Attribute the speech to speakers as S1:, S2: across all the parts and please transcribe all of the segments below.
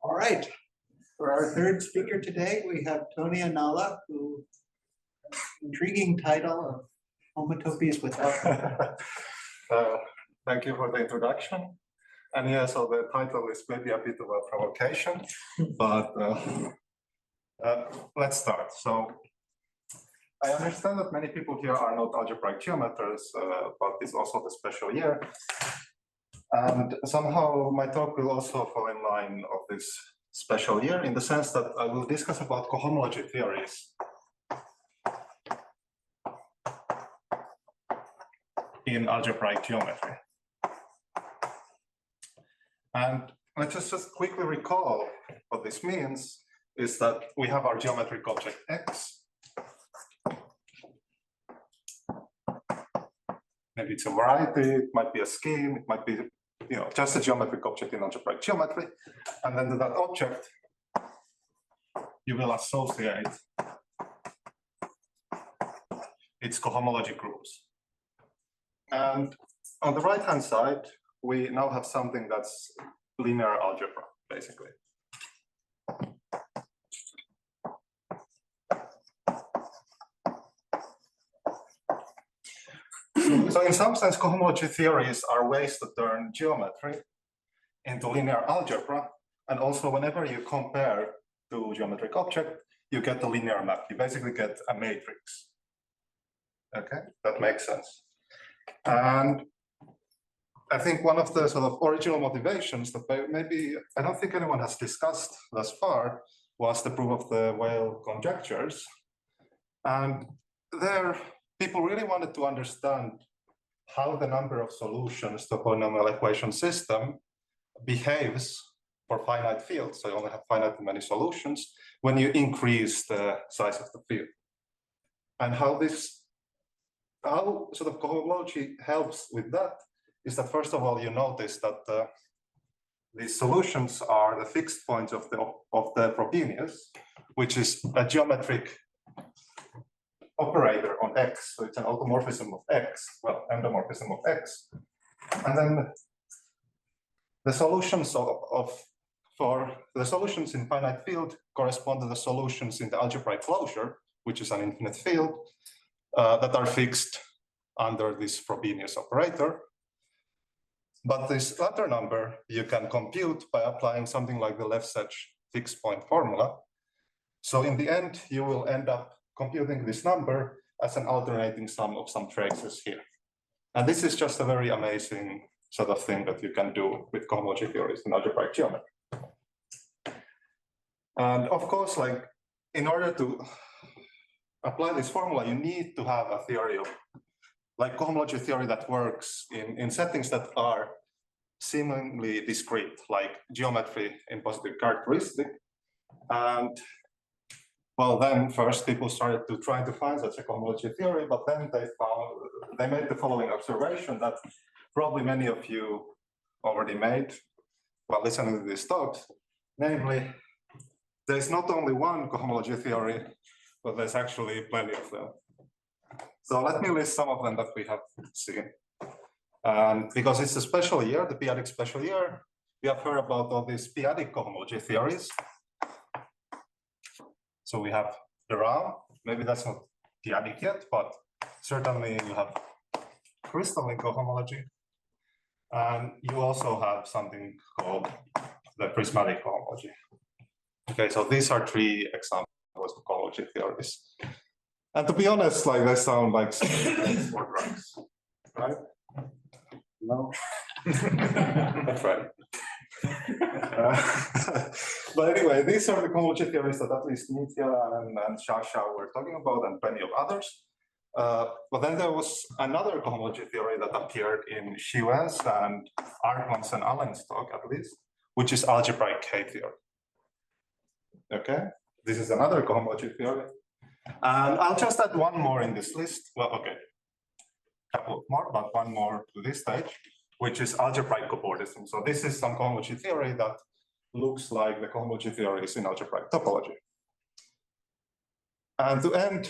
S1: All right. For our third speaker today, we have Toni Annala, who intriguing title of Homotopies without.
S2: Thank you for the introduction. And yeah, so the title is maybe a bit of a provocation, but let's start. So I understand that many people here are not algebraic geometers, but it's also the special year. And somehow my talk will also fall in line of this special year in the sense that I will discuss about cohomology theories in algebraic geometry. And let's just quickly recall what this means is that we have our geometric object X. Maybe it's a variety, it might be a scheme, it might be just a geometric object in algebraic geometry. And then to that object, you will associate its cohomology groups. And on the right-hand side, we now have something that's linear algebra, basically. So in some sense, cohomology theories are ways to turn geometry into linear algebra. And also whenever you compare to geometric object, you get a linear map. You basically get a matrix. Okay, that makes sense. And I think one of the sort of original motivations that maybe I don't think anyone has discussed thus far was the proof of the Weyl conjectures. And there, people really wanted to understand how the number of solutions to a polynomial equation system behaves for finite fields. So you only have finite many solutions when you increase the size of the field. And how sort of cohomology helps with that is that first of all, you notice that these solutions are the fixed points of the Frobenius, which is a geometric operator on X. So it's an automorphism of X, well, endomorphism of X. And then the solutions for the solutions in finite field correspond to the solutions in the algebraic closure, which is an infinite field, that are fixed under this Frobenius operator. But this latter number you can compute by applying something like the Lefschetz fixed point formula. So in the end, you will end up computing this number as an alternating sum of some traces here. And this is just a very amazing sort of thing that you can do with cohomology theories in algebraic geometry. And of course, like in order to apply this formula, you need to have a theory of like cohomology theory that works in settings that are seemingly discrete, like geometry in positive characteristic. And well, then first people started to try to find such a cohomology theory, but then they made the following observation that probably many of you already made while listening to these talks. Namely, there's not only one cohomology theory, but there's actually plenty of them. So let me list some of them that we have seen. Because it's a special year, the p-adic special year, we have heard about all these p-adic cohomology theories. So we have the RAM, maybe that's not p-adic yet, but certainly you have crystalline cohomology. And you also have something called the prismatic cohomology. Okay, so these are three examples of cohomology theories. And to be honest, like they sound like for drugs, right? No, that's right. But anyway, these are the cohomology theories that at least Nitya and Shasha were talking about, and plenty of others. But then there was another cohomology theory that appeared in Schiwens and Artmann's and Allen's talk, at least, which is algebraic K theory. Okay, this is another cohomology theory. And I'll just add one more in this list. Well, okay, a couple more, but one more to this stage, which is algebraic cobordism. So this is some cohomology theory that looks like the cohomology theories in algebraic topology. And to end,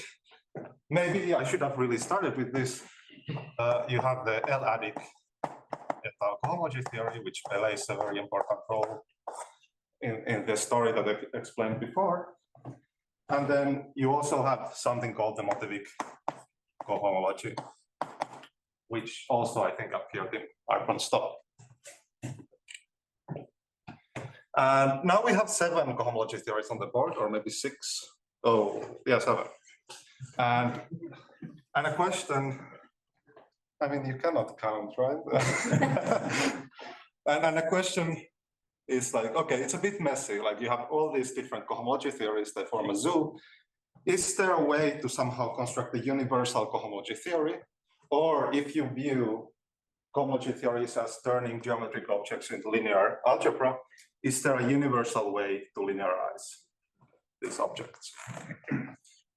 S2: maybe I should have really started with this. You have the L-adic cohomology theory, which plays a very important role in the story that I explained before. And then you also have something called the motivic cohomology, which also I think appeared in Arpon Stop. And now we have 7 cohomology theories on the board, or maybe 6. Oh, yeah, 7. And a question, I mean, you cannot count, right? and a question is like, okay, it's a bit messy. Like you have all these different cohomology theories that form a zoo. Is there a way to somehow construct a universal cohomology theory? Or if you view cohomology theories as turning geometric objects into linear algebra, is there a universal way to linearize these objects?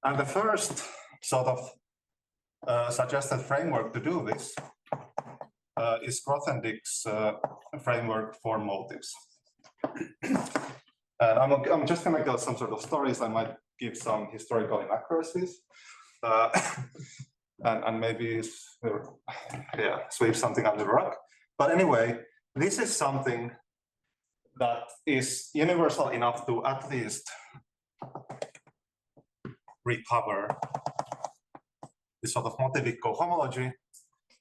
S2: And the first sort of suggested framework to do this is Grothendieck's framework for motives. And I'm just going to tell some sort of stories. I might give some historical inaccuracies and maybe sweep something under the rug. But anyway, this is something that is universal enough to at least recover this sort of motivic cohomology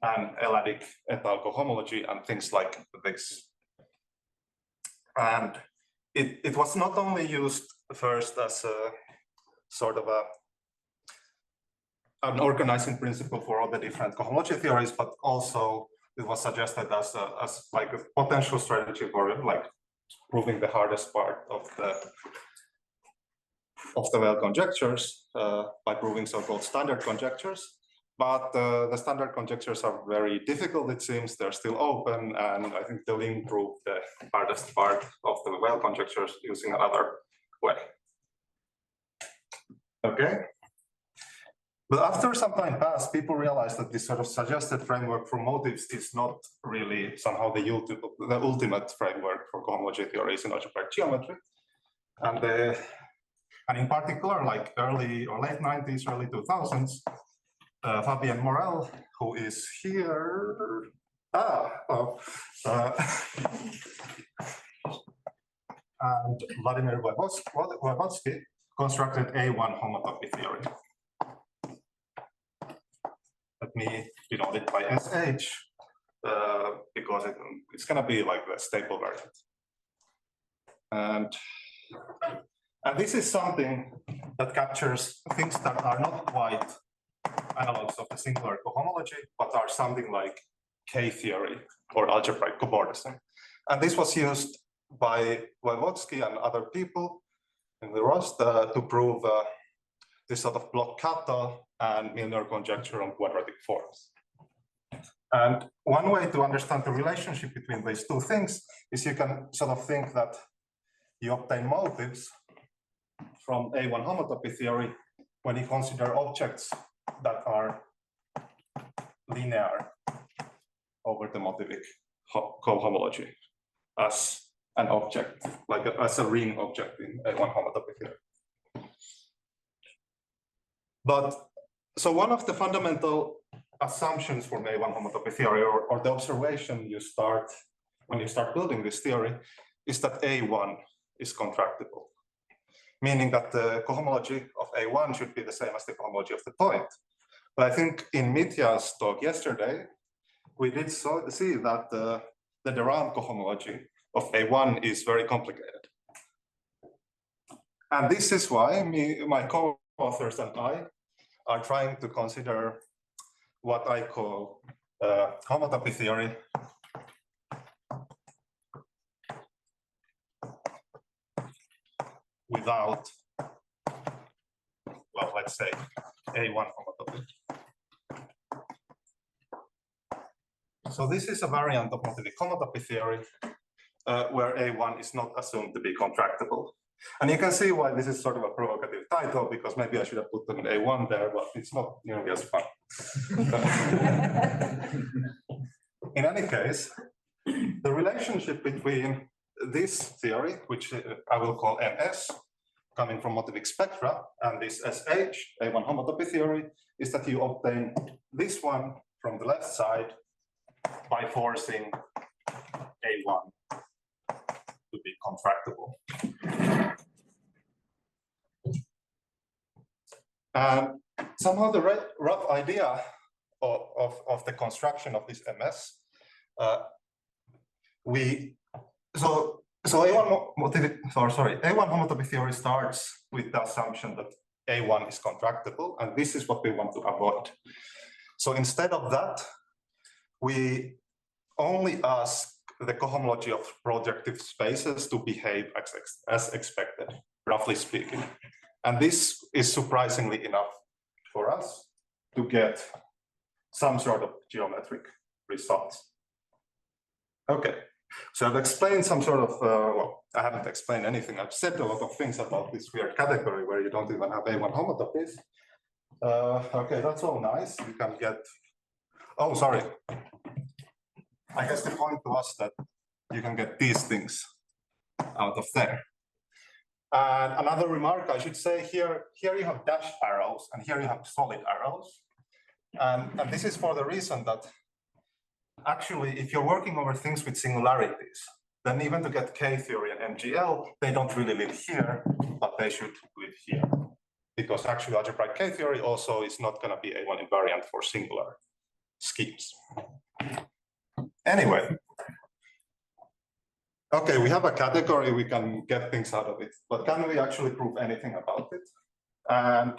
S2: and Eladic et al. Cohomology and things like this. And it was not only used first as a sort of an organizing principle for all the different cohomology theories, but also it was suggested as like a potential strategy for like proving the hardest part of the well conjectures by proving so-called standard conjectures. But the standard conjectures are very difficult, it seems. They're still open, and I think the link proved the hardest part of the well conjectures using another way. Okay. But after some time passed, people realized that this sort of suggested framework for motives is not really somehow the ultimate framework for cohomology theories in algebraic geometry. And in particular, like early or late 90s, early 2000s, Fabien Morel, who is here, and Vladimir Voevodsky constructed A1 homotopy theory. Let me denote it by SH, because it's going to be like the staple variant. And this is something that captures things that are not quite analogs of the singular cohomology, but are something like K-theory or algebraic cobordism. And this was used by Voevodsky and other people in the Rust to prove this sort of block-Kato and Milnor conjecture on quadratic forms. And one way to understand the relationship between these two things is you can sort of think that you obtain motives from A1 homotopy theory when you consider objects that are linear over the motivic cohomology as an object, like as a ring object in A1 homotopy theory. But so one of the fundamental assumptions for A1 homotopy theory, or the observation you start when you start building this theory, is that A1 is contractible, meaning that the cohomology of A1 should be the same as the cohomology of the point. But I think in Mitya's talk yesterday, we did see that the de Rham cohomology of A1 is very complicated. And this is why my co-authors and I are trying to consider what I call homotopy theory without, well, let's say A1 homotopy. So this is a variant of motivic homotopy theory where A1 is not assumed to be contractible. And you can see why this is sort of a provocative title, because maybe I should have put an A1 there, but it's not nearly as fun. In any case, the relationship between this theory, which I will call MS, coming from motivic spectra, and this SH, A1 homotopy theory, is that you obtain this one from the left side by forcing A1 to be contractible. And somehow the rough idea of the construction of this MS, A1 homotopy theory starts with the assumption that A1 is contractible, and this is what we want to avoid. So instead of that, we only ask the cohomology of projective spaces to behave as expected, roughly speaking. And this is surprisingly enough for us to get some sort of geometric results. Okay, so I've explained some sort of, well, I haven't explained anything. I've said a lot of things about this weird category where you don't even have A1 homotopies. Okay, that's all nice. You can get, oh, sorry. I guess the point was that you can get these things out of there. And another remark I should say here you have dashed arrows and here you have solid arrows. And this is for the reason that actually, if you're working over things with singularities, then even to get K-theory and MGL, they don't really live here, but they should live here. Because actually algebraic K-theory also is not going to be A1 invariant for singular schemes. Anyway, okay, we have a category, we can get things out of it, but can we actually prove anything about it? And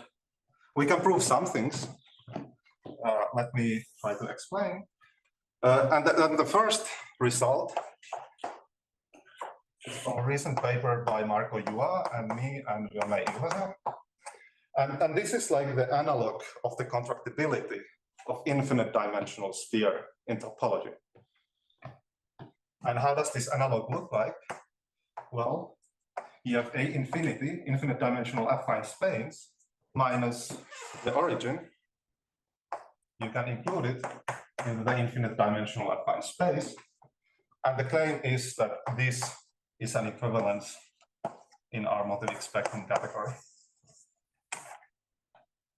S2: we can prove some things. Let me try to explain. And the first result is from a recent paper by Marco Jua and me and Jonna Ilvesen. And this is like the analog of the contractibility of infinite dimensional sphere in topology. And how does this analog look like? Well, you have A infinity, infinite dimensional affine space, minus the origin. You can include it in the infinite dimensional affine space. And the claim is that this is an equivalence in our motivic spectrum category.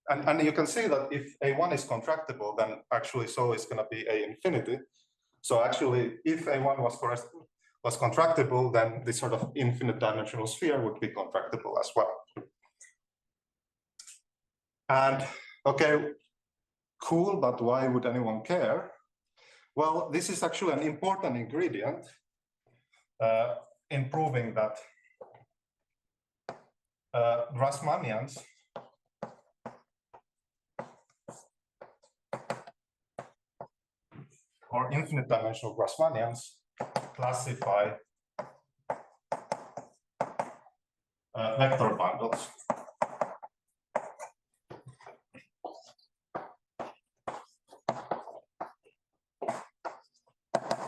S2: And you can see that if A1 is contractible, then actually so is going to be A infinity. So actually, if A1 was contractible, then this sort of infinite dimensional sphere would be contractible as well. And okay, cool, but why would anyone care? Well, this is actually an important ingredient in proving that Grassmannians or infinite dimensional Grassmannians classify vector bundles.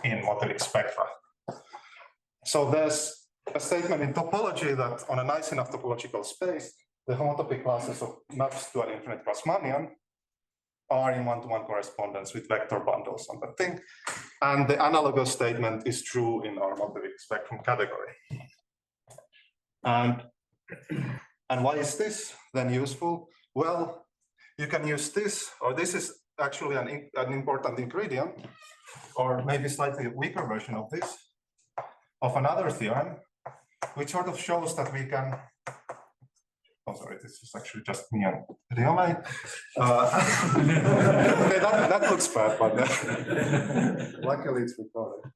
S2: In motivic spectra. So there's a statement in topology that on a nice enough topological space, the homotopy classes of maps to an infinite Grassmannian are in one-to-one correspondence with vector bundles on the thing. And the analogous statement is true in our motivic spectrum category. And why is this then useful? Well, you can use this, or this is actually an important ingredient, or maybe slightly weaker version of this, of another theorem, which sort of shows that we can, oh, sorry, this is actually just me and Riomai. Okay, that looks bad, but luckily it's recorded.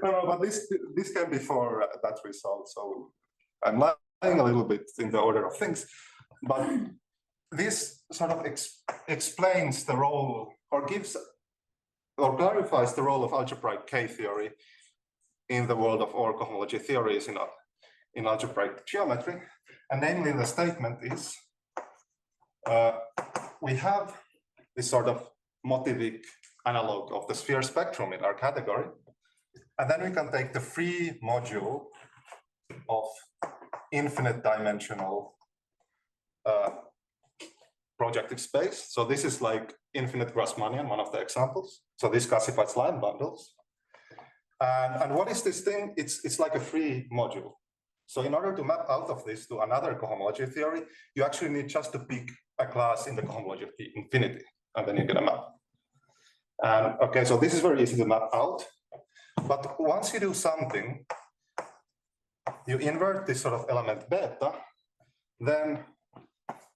S2: But this came before that result, so I'm lying a little bit in the order of things, but this sort of explains the role, or gives, or clarifies the role of algebraic K-theory in the world of all cohomology theories in algebraic geometry. And namely, the statement is, we have this sort of motivic analog of the sphere spectrum in our category. And then we can take the free module of infinite dimensional projective space. So this is like infinite Grassmannian, one of the examples. So this classifies line bundles. And what is this thing? It's like a free module. So in order to map out of this to another cohomology theory, you actually need just to pick a class in the cohomology of infinity, and then you get a map. And okay, so this is very easy to map out. But once you do something, you invert this sort of element beta, then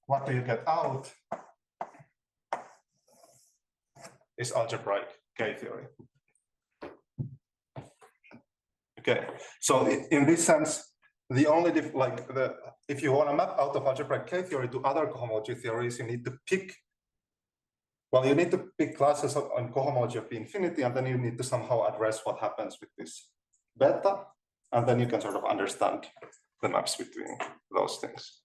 S2: what do you get out is algebraic K-theory. Okay, so in this sense, the only if you want to map out of algebraic K-theory to other cohomology theories, you need to pick. Well, you need to pick classes on cohomology of infinity, and then you need to somehow address what happens with this beta, and then you can sort of understand the maps between those things.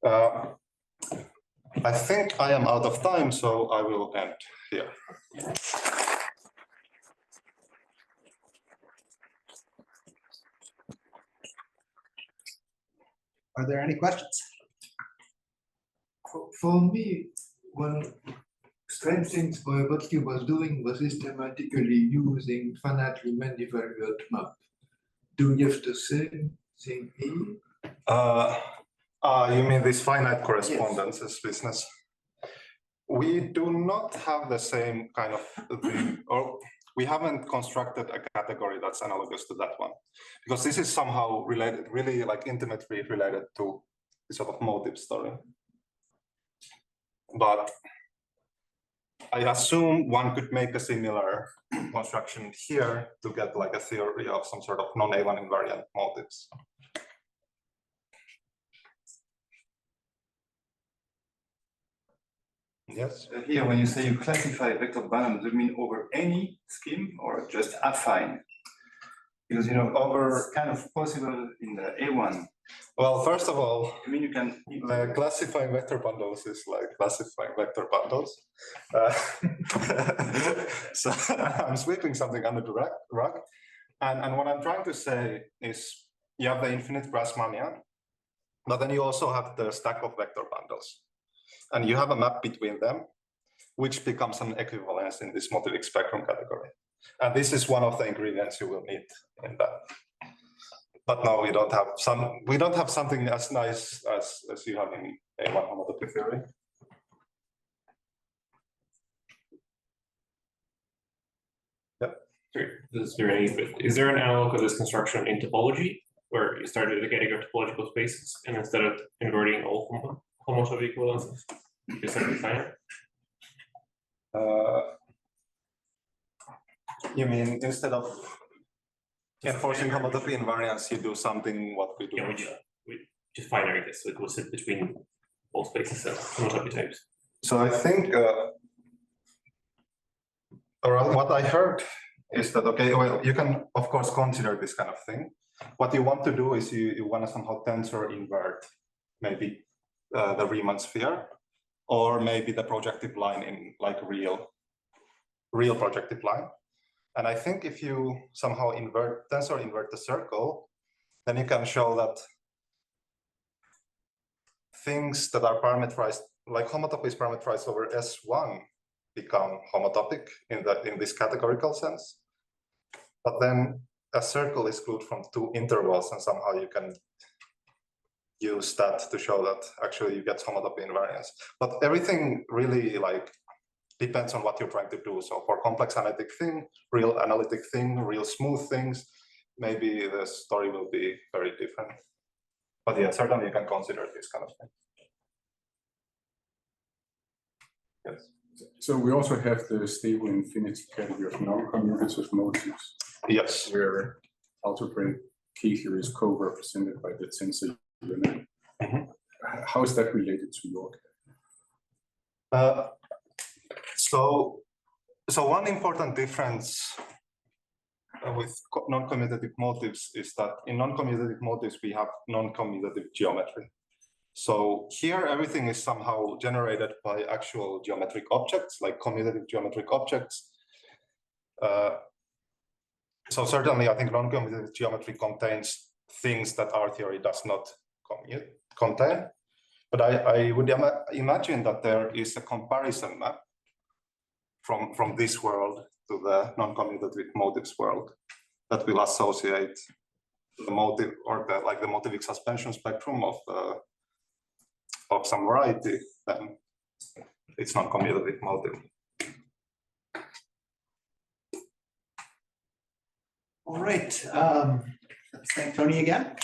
S2: I think I am out of time, so I will end here.
S1: Are there any questions?
S3: For me, one strange thing what he was doing was systematically using finitely manivariate map. Do you have the same thing here?
S2: You mean this finite correspondences business? We do not have the same kind of thing, or we haven't constructed a category that's analogous to that one, because this is somehow related, really like intimately related to the sort of motive story. But I assume one could make a similar construction here to get like a theory of some sort of non-A1 invariant motives. Yes.
S4: Here, when you say you classify vector bundles, do you mean over any scheme or just affine? Because over kind of possible in the A1.
S2: Well, first of all,
S4: I mean you can
S2: classifying vector bundles is like classifying vector bundles. So I'm sweeping something under the rug. And what I'm trying to say is you have the infinite Grassmannian, but then you also have the stack of vector bundles. And you have a map between them, which becomes an equivalence in this motivic spectrum category. And this is one of the ingredients you will need in that. But no, we don't have something as nice as you have in A1 homotopy theory. Yep.
S5: This is very easy, but is there an analog of this construction in topology where you start with a category of topological spaces and instead of inverting all homotopy equivalences, you simplify it?
S2: You mean instead of enforcing homotopy invariance, you do something what we do?
S5: Yeah, we just binary this, so it will sit between all spaces and homotopy types.
S2: So I think, or what I heard is that, okay, well, you can of course consider this kind of thing. What you want to do is you want to somehow tensor invert maybe the Riemann sphere, or maybe the projective line in like real projective line. And I think if you somehow tensor invert the circle, then you can show that things that are parameterized, like homotopies parameterized over S1, become homotopic in this categorical sense. But then a circle is glued from two intervals, and somehow you can use that to show that actually you get homotopy invariance. But everything really like depends on what you're trying to do. So for complex analytic thing, real analytic thing, real smooth things, maybe the story will be very different. But yeah, certainly you can consider this kind of thing. Yes.
S6: So we also have the stable infinity category of non-commutative motives.
S2: Yes.
S6: Where algebraic K-theory is co-represented by the tensor unit.
S2: Mm-hmm.
S6: How is that related to your
S2: So one important difference with non-commutative motives is that in non-commutative motives we have non-commutative geometry. So here everything is somehow generated by actual geometric objects, like commutative geometric objects. So certainly I think non-commutative geometry contains things that our theory does not contain. But I would imagine that there is a comparison map from this world to the non-commutative motives world that will associate the motive or the motivic suspension spectrum of some variety, then it's non-commutative motive.
S1: All right. Let's thank Tony again.